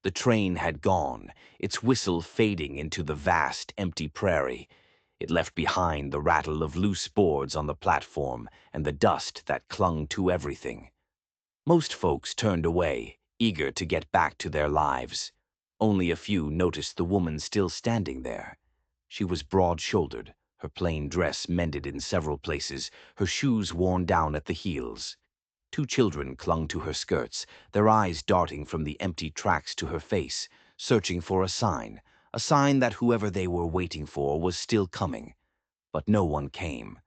The train had gone, its whistle fading into the vast, empty prairie. It left behind the rattle of loose boards on the platform and the dust that clung to everything. Most folks turned away, eager to get back to their lives. Only a few noticed the woman still standing there. She was broad-shouldered, her plain dress mended in several places, her shoes worn down at the heels. Two children clung to her skirts, their eyes darting from the empty tracks to her face, searching for a sign that whoever they were waiting for was still coming. But no one came.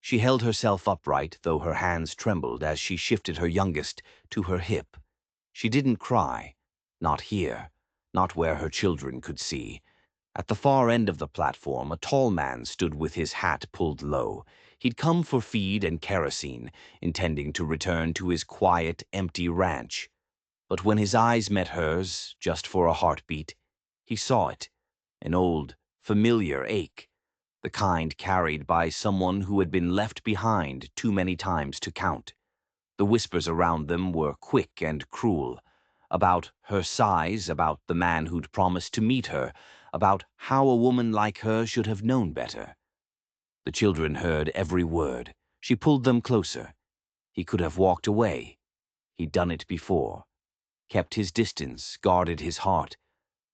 She held herself upright, though her hands trembled as she shifted her youngest to her hip. She didn't cry. Not here. Not where her children could see. At the far end of the platform, a tall man stood with his hat pulled low. He'd come for feed and kerosene, intending to return to his quiet, empty ranch. But when his eyes met hers, just for a heartbeat, he saw it. An old, familiar ache. The kind carried by someone who had been left behind too many times to count. The whispers around them were quick and cruel. About her size, about the man who'd promised to meet her, about how a woman like her should have known better. The children heard every word. She pulled them closer. He could have walked away. He'd done it before. Kept his distance, guarded his heart.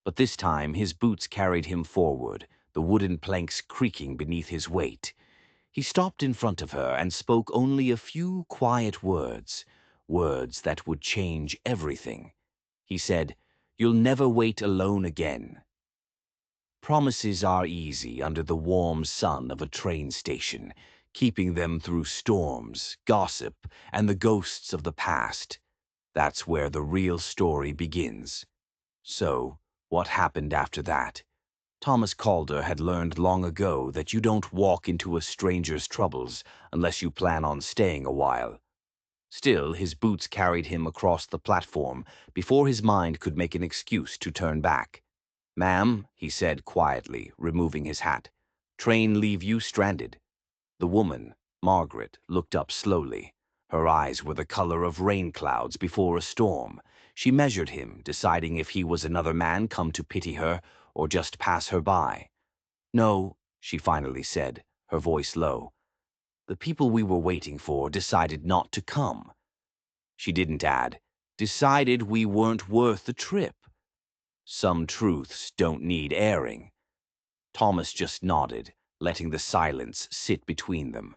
But this time his boots carried him forward, the wooden planks creaking beneath his weight. He stopped in front of her and spoke only a few quiet words, words that would change everything. He said, "You'll never wait alone again." Promises are easy under the warm sun of a train station, keeping them through storms, gossip, and the ghosts of the past. That's where the real story begins. So, what happened after that? Thomas Calder had learned long ago that you don't walk into a stranger's troubles unless you plan on staying a while. Still, his boots carried him across the platform before his mind could make an excuse to turn back. "Ma'am," he said quietly, removing his hat, "train leave you stranded." The woman, Margaret, looked up slowly. Her eyes were the color of rain clouds before a storm. She measured him, deciding if he was another man come to pity her or just pass her by. "No," she finally said, her voice low. "The people we were waiting for decided not to come." She didn't add, "Decided we weren't worth the trip." Some truths don't need airing. Thomas just nodded, letting the silence sit between them.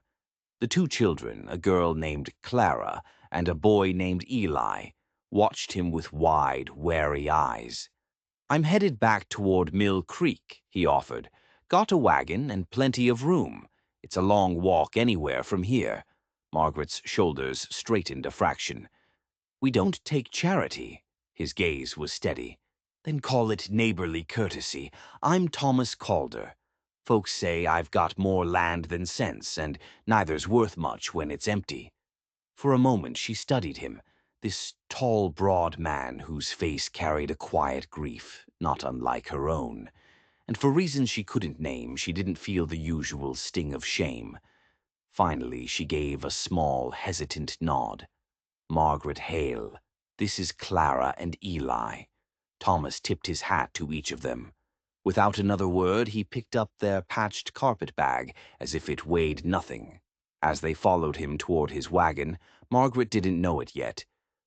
The two children, a girl named Clara and a boy named Eli, watched him with wide, wary eyes. "I'm headed back toward Mill Creek," he offered. "Got a wagon and plenty of room. It's a long walk anywhere from here." Margaret's shoulders straightened a fraction. "We don't take charity." His gaze was steady. "Then call it neighborly courtesy. I'm Thomas Calder. Folks say I've got more land than sense, and neither's worth much when it's empty." For a moment she studied him, this tall, broad man whose face carried a quiet grief, not unlike her own. And for reasons she couldn't name, she didn't feel the usual sting of shame. Finally, she gave a small, hesitant nod. "Margaret Hale. This is Clara and Eli." Thomas tipped his hat to each of them. Without another word, he picked up their patched carpet bag as if it weighed nothing. As they followed him toward his wagon, Margaret didn't know it yet,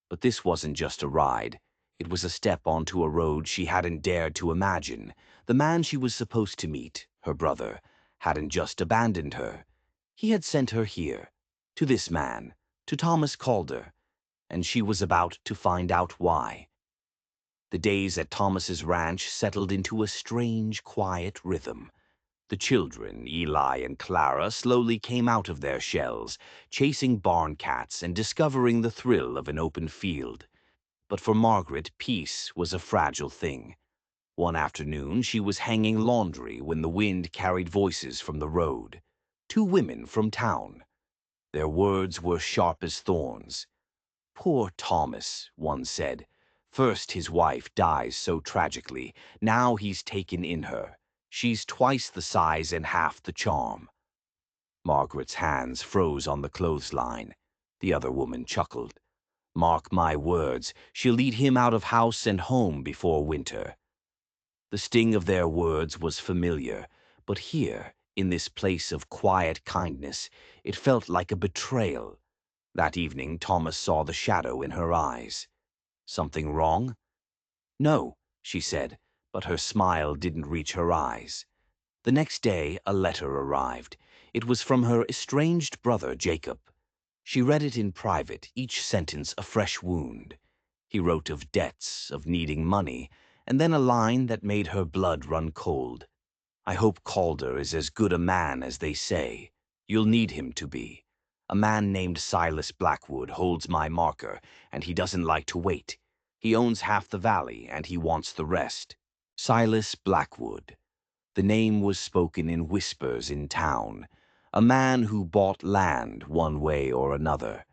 but this wasn't just a ride. It was a step onto a road she hadn't dared to imagine. The man she was supposed to meet, her brother, hadn't just abandoned her. He had sent her here, to this man, to Thomas Calder, and she was about to find out why. The days at Thomas's ranch settled into a strange, quiet rhythm. The children, Eli and Clara, slowly came out of their shells, chasing barn cats and discovering the thrill of an open field. But for Margaret, peace was a fragile thing. One afternoon, she was hanging laundry when the wind carried voices from the road. Two women from town. Their words were sharp as thorns. "Poor Thomas," one said. "First his wife dies so tragically. Now he's taken in her. She's twice the size and half the charm." Margaret's hands froze on the clothesline. The other woman chuckled. Mark my words, she'll lead him out of house and home before winter. The sting of their words was familiar, but here, in this place of quiet kindness, it felt like a betrayal. That evening, Thomas saw the shadow in her eyes. Something wrong? No, she said, but her smile didn't reach her eyes. The next day, a letter arrived. It was from her estranged brother, Jacob. She read it in private, each sentence a fresh wound. He wrote of debts, of needing money, and then a line that made her blood run cold. I hope Calder is as good a man as they say. You'll need him to be. A man named Silas Blackwood holds my marker, and he doesn't like to wait. He owns half the valley, and he wants the rest. Silas Blackwood. The name was spoken in whispers in town. A man who bought land one way or another.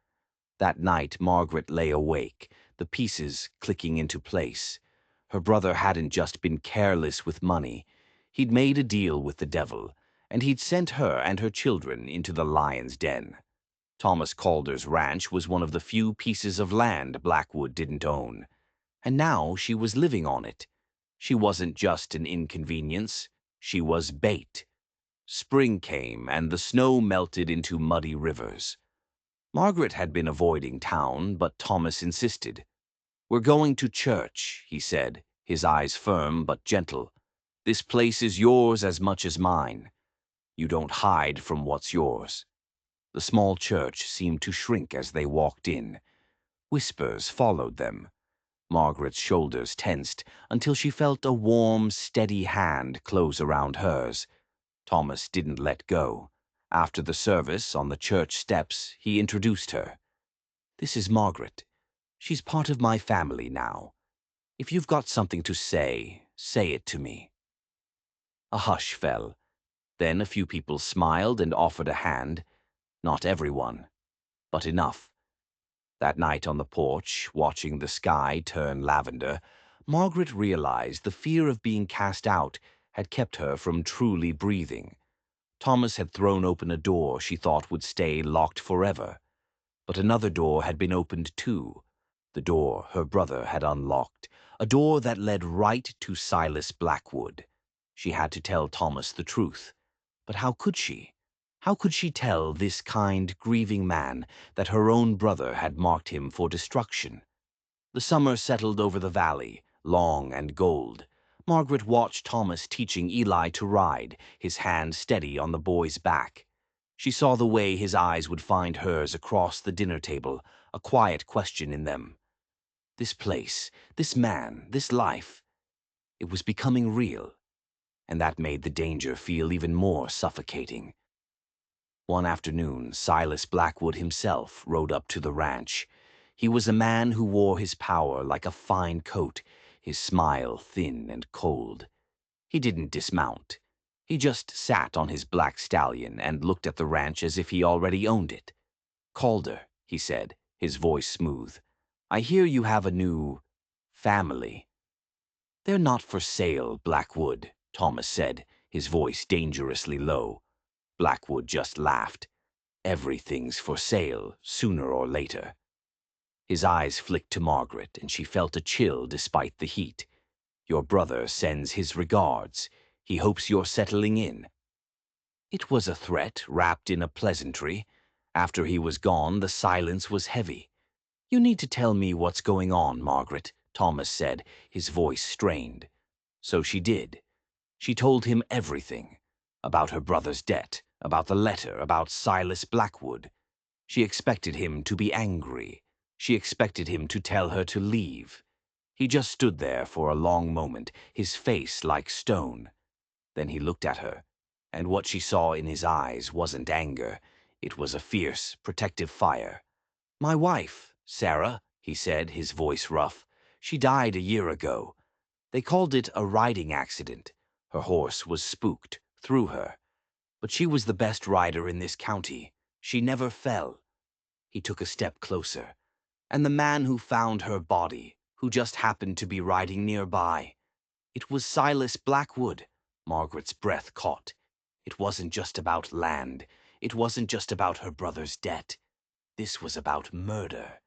That night Margaret lay awake, the pieces clicking into place. Her brother hadn't just been careless with money. He'd made a deal with the devil, and he'd sent her and her children into the lion's den. Thomas Calder's ranch was one of the few pieces of land Blackwood didn't own. And now she was living on it. She wasn't just an inconvenience. She was bait. Spring came, and the snow melted into muddy rivers. Margaret had been avoiding town, but Thomas insisted. "We're going to church," he said, his eyes firm but gentle. "This place is yours as much as mine. You don't hide from what's yours." The small church seemed to shrink as they walked in. Whispers followed them. Margaret's shoulders tensed until she felt a warm, steady hand close around hers. Thomas didn't let go. After the service, on the church steps, he introduced her. "This is Margaret. She's part of my family now. If you've got something to say, say it to me." A hush fell. Then a few people smiled and offered a hand. Not everyone, but enough. That night on the porch, watching the sky turn lavender, Margaret realized the fear of being cast out had kept her from truly breathing. Thomas had thrown open a door she thought would stay locked forever. But another door had been opened too. The door her brother had unlocked. A door that led right to Silas Blackwood. She had to tell Thomas the truth. But how could she? How could she tell this kind, grieving man that her own brother had marked him for destruction? The summer settled over the valley, long and gold. Margaret watched Thomas teaching Eli to ride, his hand steady on the boy's back. She saw the way his eyes would find hers across the dinner table, a quiet question in them. This place, this man, this life, it was becoming real, and that made the danger feel even more suffocating. One afternoon, Silas Blackwood himself rode up to the ranch. He was a man who wore his power like a fine coat, his smile thin and cold. He didn't dismount. He just sat on his black stallion and looked at the ranch as if he already owned it. "Calder," he said, his voice smooth, "I hear you have a new family." "They're not for sale, Blackwood," Thomas said, his voice dangerously low. Blackwood just laughed. "Everything's for sale, sooner or later." His eyes flicked to Margaret, and she felt a chill despite the heat. "Your brother sends his regards. He hopes you're settling in." It was a threat wrapped in a pleasantry. After he was gone, the silence was heavy. "You need to tell me what's going on, Margaret," Thomas said, his voice strained. So she did. She told him everything. About her brother's debt, about the letter, about Silas Blackwood. She expected him to be angry. She expected him to tell her to leave. He just stood there for a long moment, his face like stone. Then he looked at her, and what she saw in his eyes wasn't anger. It was a fierce, protective fire. "My wife, Sarah," he said, his voice rough. "She died a year ago. They called it a riding accident. Her horse was spooked, threw her. But she was the best rider in this county. She never fell." He took a step closer. "And the man who found her body, who just happened to be riding nearby. It was Silas Blackwood." Margaret's breath caught. It wasn't just about land. It wasn't just about her brother's debt. This was about murder.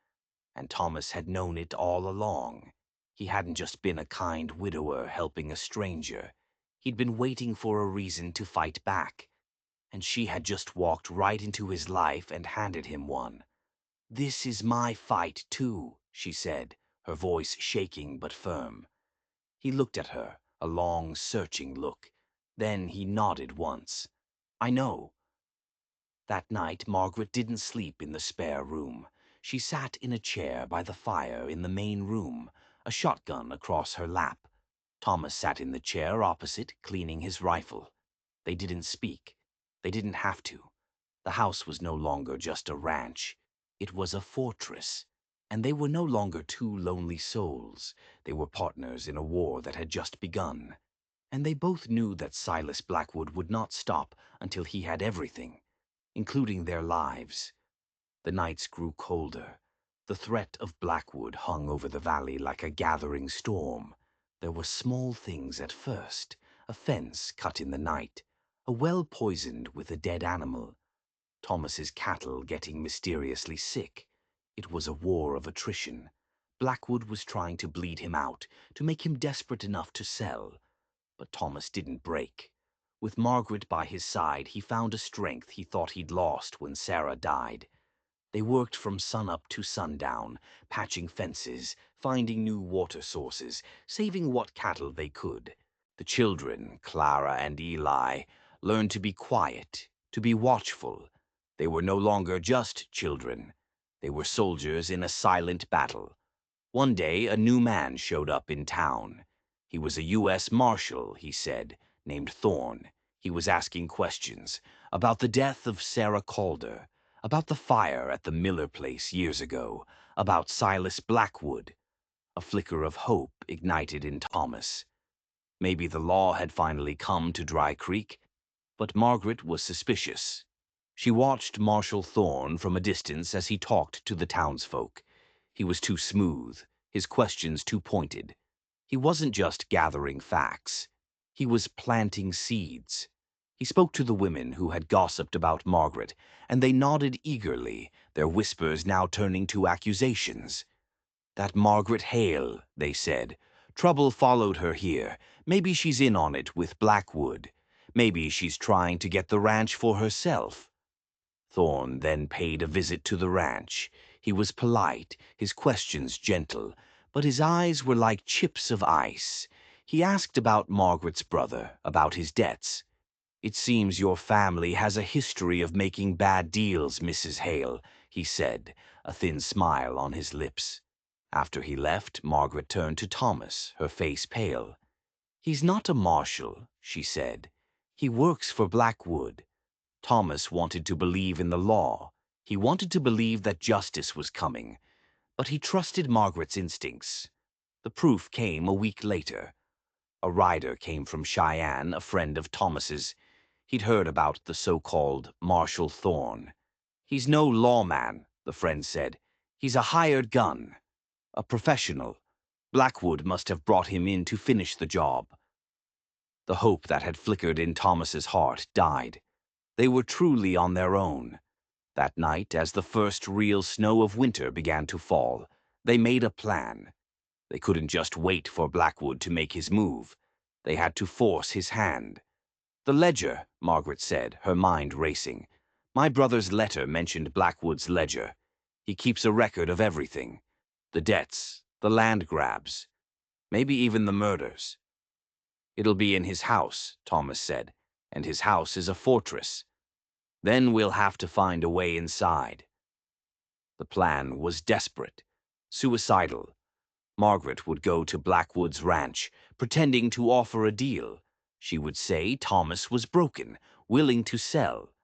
And Thomas had known it all along. He hadn't just been a kind widower helping a stranger. He'd been waiting for a reason to fight back. And she had just walked right into his life and handed him one. "This is my fight, too," she said, her voice shaking but firm. He looked at her, a long, searching look. Then he nodded once. "I know." That night, Margaret didn't sleep in the spare room. She sat in a chair by the fire in the main room, a shotgun across her lap. Thomas sat in the chair opposite, cleaning his rifle. They didn't speak. They didn't have to. The house was no longer just a ranch. It was a fortress. And they were no longer two lonely souls. They were partners in a war that had just begun. And they both knew that Silas Blackwood would not stop until he had everything, including their lives. The nights grew colder. The threat of Blackwood hung over the valley like a gathering storm. There were small things at first, a fence cut in the night, a well poisoned with a dead animal, Thomas's cattle getting mysteriously sick. It was a war of attrition. Blackwood was trying to bleed him out, to make him desperate enough to sell. But Thomas didn't break. With Margaret by his side, he found a strength he thought he'd lost when Sarah died. They worked from sunup to sundown, patching fences, finding new water sources, saving what cattle they could. The children, Clara and Eli, learned to be quiet, to be watchful. They were no longer just children. They were soldiers in a silent battle. One day, a new man showed up in town. He was a U.S. Marshal, he said, named Thorne. He was asking questions about the death of Sarah Calder, about the fire at the Miller place years ago, about Silas Blackwood. A flicker of hope ignited in Thomas. Maybe the law had finally come to Dry Creek, but Margaret was suspicious. She watched Marshal Thorne from a distance as he talked to the townsfolk. He was too smooth, his questions too pointed. He wasn't just gathering facts. He was planting seeds. He spoke to the women who had gossiped about Margaret, and they nodded eagerly, their whispers now turning to accusations. "That Margaret Hale," they said. "Trouble followed her here. Maybe she's in on it with Blackwood. Maybe she's trying to get the ranch for herself." Thorne then paid a visit to the ranch. He was polite, his questions gentle, but his eyes were like chips of ice. He asked about Margaret's brother, about his debts. "It seems your family has a history of making bad deals, Mrs. Hale," he said, a thin smile on his lips. After he left, Margaret turned to Thomas, her face pale. "He's not a marshal," she said. "He works for Blackwood." Thomas wanted to believe in the law. He wanted to believe that justice was coming. But he trusted Margaret's instincts. The proof came a week later. A rider came from Cheyenne, a friend of Thomas's. He'd heard about the so-called Marshal Thorne. "He's no lawman," the friend said. "He's a hired gun. A professional. Blackwood must have brought him in to finish the job." The hope that had flickered in Thomas's heart died. They were truly on their own. That night, as the first real snow of winter began to fall, they made a plan. They couldn't just wait for Blackwood to make his move. They had to force his hand. "The ledger," Margaret said, her mind racing. "My brother's letter mentioned Blackwood's ledger. He keeps a record of everything. The debts, the land grabs, maybe even the murders." "It'll be in his house," Thomas said, "and his house is a fortress. Then we'll have to find a way inside." The plan was desperate, suicidal. Margaret would go to Blackwood's ranch, pretending to offer a deal. She would say Thomas was broken, willing to sell.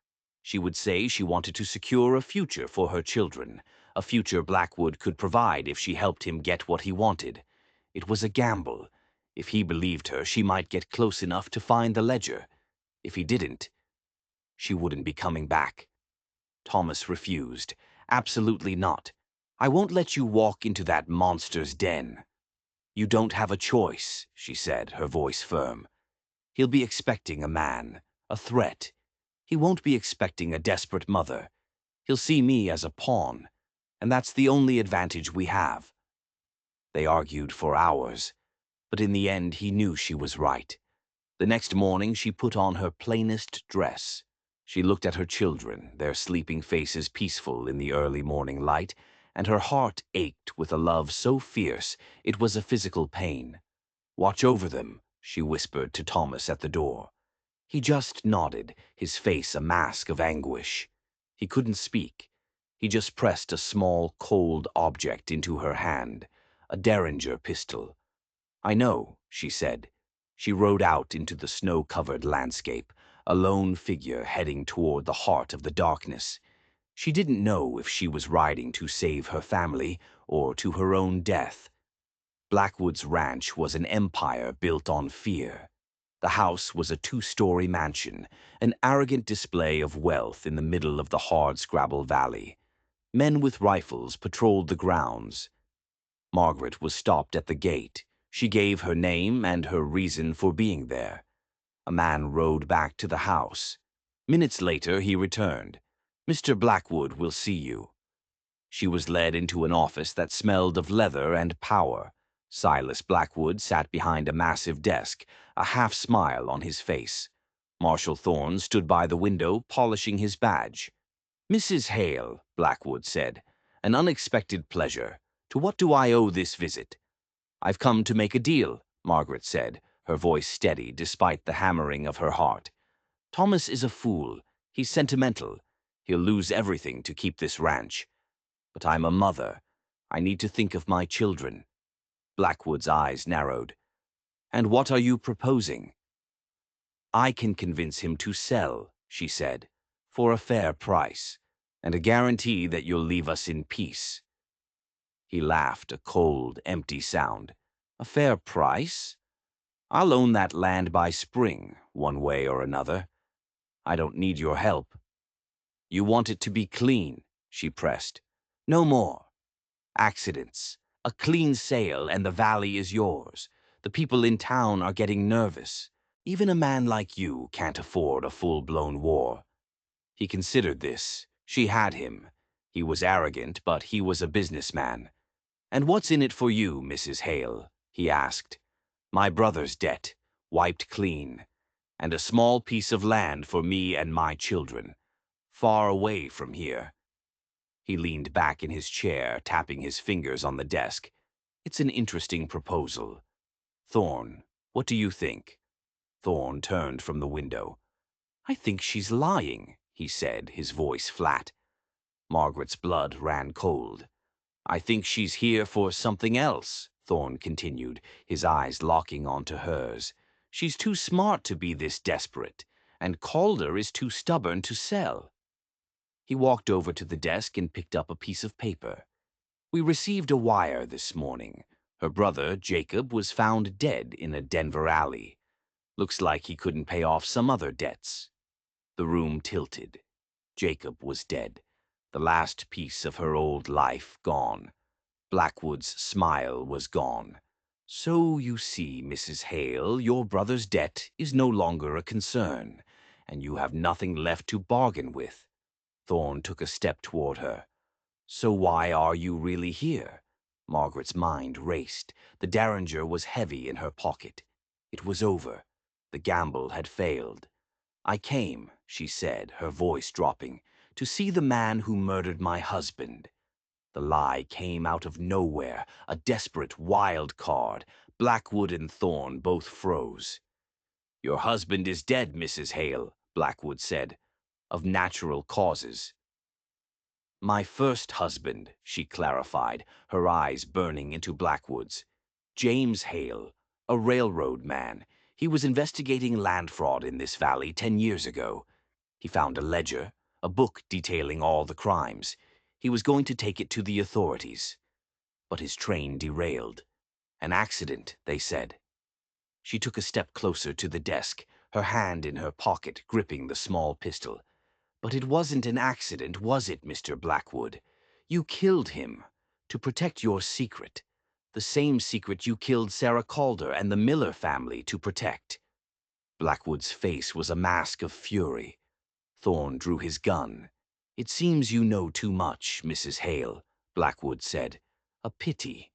She would say she wanted to secure a future for her children, a future Blackwood could provide if she helped him get what he wanted. It was a gamble. If he believed her, she might get close enough to find the ledger. If he didn't, she wouldn't be coming back. Thomas refused. "Absolutely not. I won't let you walk into that monster's den." "You don't have a choice," she said, her voice firm. "He'll be expecting a man, a threat. He won't be expecting a desperate mother. He'll see me as a pawn. and that's the only advantage we have." They argued for hours, but in the end he knew she was right. The next morning she put on her plainest dress. She looked at her children, their sleeping faces peaceful in the early morning light, and her heart ached with a love so fierce it was a physical pain. "Watch over them," she whispered to Thomas at the door. He just nodded, his face a mask of anguish. He couldn't speak. He just pressed a small, cold object into her hand, a Derringer pistol. "I know," she said. She rode out into the snow-covered landscape, a lone figure heading toward the heart of the darkness. She didn't know if she was riding to save her family or to her own death. Blackwood's ranch was an empire built on fear. The house was a two-story mansion, an arrogant display of wealth in the middle of the hardscrabble valley. Men with rifles patrolled the grounds. Margaret was stopped at the gate. She gave her name and her reason for being there. A man rode back to the house. Minutes later he returned. "Mr. Blackwood will see you." She was led into an office that smelled of leather and power. Silas Blackwood sat behind a massive desk, a half-smile on his face. Marshal Thorne stood by the window, polishing his badge. "Mrs. Hale," Blackwood said, "an unexpected pleasure. To what do I owe this visit?" "I've come to make a deal," Margaret said, her voice steady despite the hammering of her heart. "Thomas is a fool. He's sentimental. He'll lose everything to keep this ranch. But I'm a mother. I need to think of my children." Blackwood's eyes narrowed. "And what are you proposing?" "I can convince him to sell," she said, "for a fair price, and a guarantee that you'll leave us in peace." He laughed, a cold, empty sound. "A fair price? I'll own that land by spring, one way or another. I don't need your help." "You want it to be clean," she pressed. "No more. Accidents. A clean sale and the valley is yours. The people in town are getting nervous. Even a man like you can't afford a full-blown war." He considered this. She had him. He was arrogant, but he was a businessman. "And what's in it for you, Mrs. Hale?" he asked. "My brother's debt, wiped clean, and a small piece of land for me and my children, far away from here." He leaned back in his chair, tapping his fingers on the desk. "It's an interesting proposal. Thorne, what do you think?" Thorne turned from the window. "I think she's lying," he said, his voice flat. Margaret's blood ran cold. "I think she's here for something else," Thorne continued, his eyes locking onto hers. "She's too smart to be this desperate, and Calder is too stubborn to sell." He walked over to the desk and picked up a piece of paper. "We received a wire this morning. Her brother, Jacob, was found dead in a Denver alley. Looks like he couldn't pay off some other debts." The room tilted. Jacob was dead. The last piece of her old life gone. Blackwood's smile was gone. "So you see, Mrs. Hale, your brother's debt is no longer a concern, and you have nothing left to bargain with." Thorne took a step toward her. "So why are you really here?" Margaret's mind raced. The Derringer was heavy in her pocket. It was over. The gamble had failed. "I came," she said, her voice dropping, "to see the man who murdered my husband." The lie came out of nowhere, a desperate wild card. Blackwood and Thorne both froze. "Your husband is dead, Mrs. Hale," Blackwood said, "of natural causes." "My first husband," she clarified, her eyes burning into Blackwood's. "James Hale, a railroad man. He was investigating land fraud in this valley 10 years ago. He found a ledger, a book detailing all the crimes. He was going to take it to the authorities. But his train derailed. An accident, they said." She took a step closer to the desk, her hand in her pocket, gripping the small pistol. "But it wasn't an accident, was it, Mr. Blackwood? You killed him to protect your secret. The same secret you killed Sarah Calder and the Miller family to protect." Blackwood's face was a mask of fury. Thorne drew his gun. "It seems you know too much, Mrs. Hale," Blackwood said. A pity.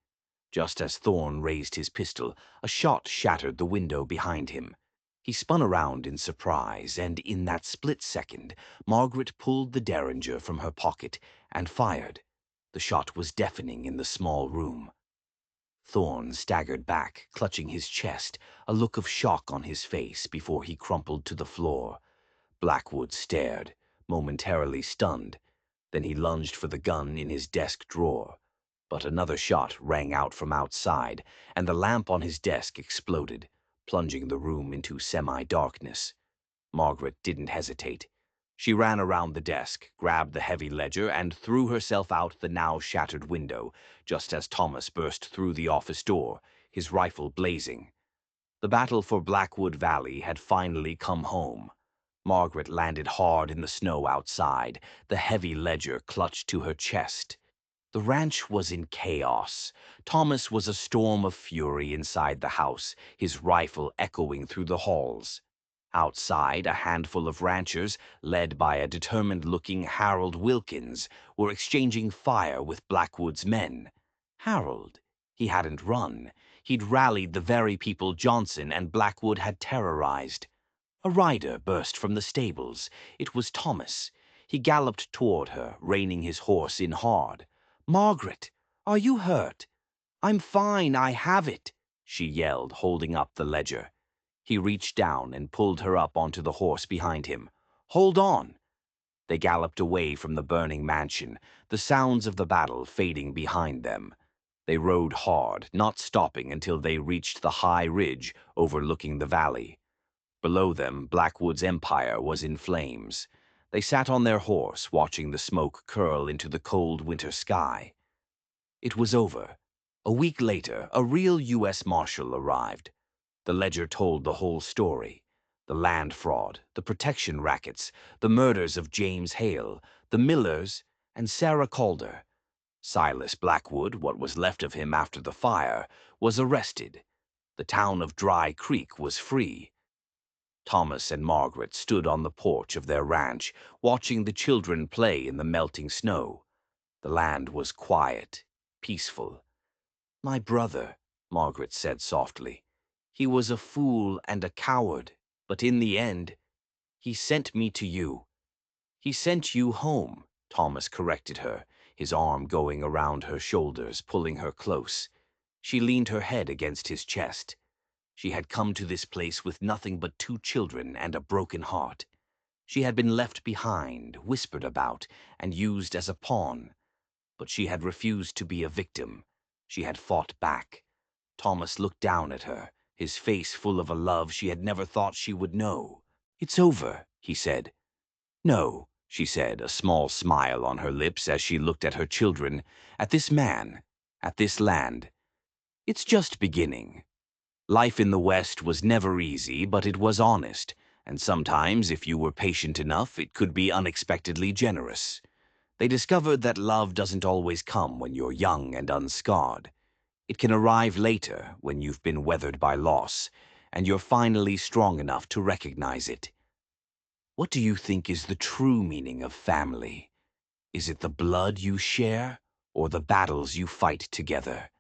Just as Thorne raised his pistol, a shot shattered the window behind him. He spun around in surprise, and in that split second, Margaret pulled the derringer from her pocket and fired. The shot was deafening in the small room. Thorne staggered back, clutching his chest, a look of shock on his face before he crumpled to the floor. Blackwood stared, momentarily stunned. Then he lunged for the gun in his desk drawer. But another shot rang out from outside, and the lamp on his desk exploded, plunging the room into semi-darkness. Margaret didn't hesitate. She ran around the desk, grabbed the heavy ledger, and threw herself out the now shattered window, just as Thomas burst through the office door, his rifle blazing. The battle for Blackwood Valley had finally come home. Margaret landed hard in the snow outside, the heavy ledger clutched to her chest. The ranch was in chaos. Thomas was a storm of fury inside the house, his rifle echoing through the halls. Outside, a handful of ranchers, led by a determined-looking Harold Wilkins, were exchanging fire with Blackwood's men. Harold? He hadn't run. He'd rallied the very people Johnson and Blackwood had terrorized. A rider burst from the stables. It was Thomas. He galloped toward her, reining his horse in hard. "Margaret, are you hurt?" "I'm fine, I have it," she yelled, holding up the ledger. He reached down and pulled her up onto the horse behind him. "Hold on." They galloped away from the burning mansion, the sounds of the battle fading behind them. They rode hard, not stopping until they reached the high ridge overlooking the valley. Below them, Blackwood's empire was in flames. They sat on their horse, watching the smoke curl into the cold winter sky. It was over. A week later, a real U.S. Marshal arrived. The ledger told the whole story. The land fraud, the protection rackets, the murders of James Hale, the Millers, and Sarah Calder. Silas Blackwood, what was left of him after the fire, was arrested. The town of Dry Creek was free. Thomas and Margaret stood on the porch of their ranch, watching the children play in the melting snow. The land was quiet, peaceful. "My brother," Margaret said softly. "He was a fool and a coward, but in the end, he sent me to you." "He sent you home," Thomas corrected her, his arm going around her shoulders, pulling her close. She leaned her head against his chest. She had come to this place with nothing but 2 children and a broken heart. She had been left behind, whispered about, and used as a pawn. But she had refused to be a victim. She had fought back. Thomas looked down at her, his face full of a love she had never thought she would know. "It's over," he said. "No," she said, a small smile on her lips as she looked at her children, at this man, at this land. "It's just beginning." Life in the West was never easy, but it was honest, and sometimes, if you were patient enough, it could be unexpectedly generous. They discovered that love doesn't always come when you're young and unscarred. It can arrive later, when you've been weathered by loss, and you're finally strong enough to recognize it. What do you think is the true meaning of family? Is it the blood you share, or the battles you fight together?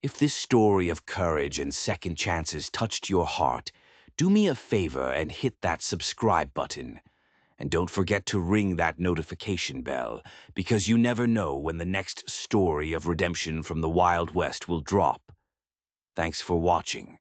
If this story of courage and second chances touched your heart, do me a favor and hit that subscribe button. And don't forget to ring that notification bell, because you never know when the next story of redemption from the Wild West will drop. Thanks for watching.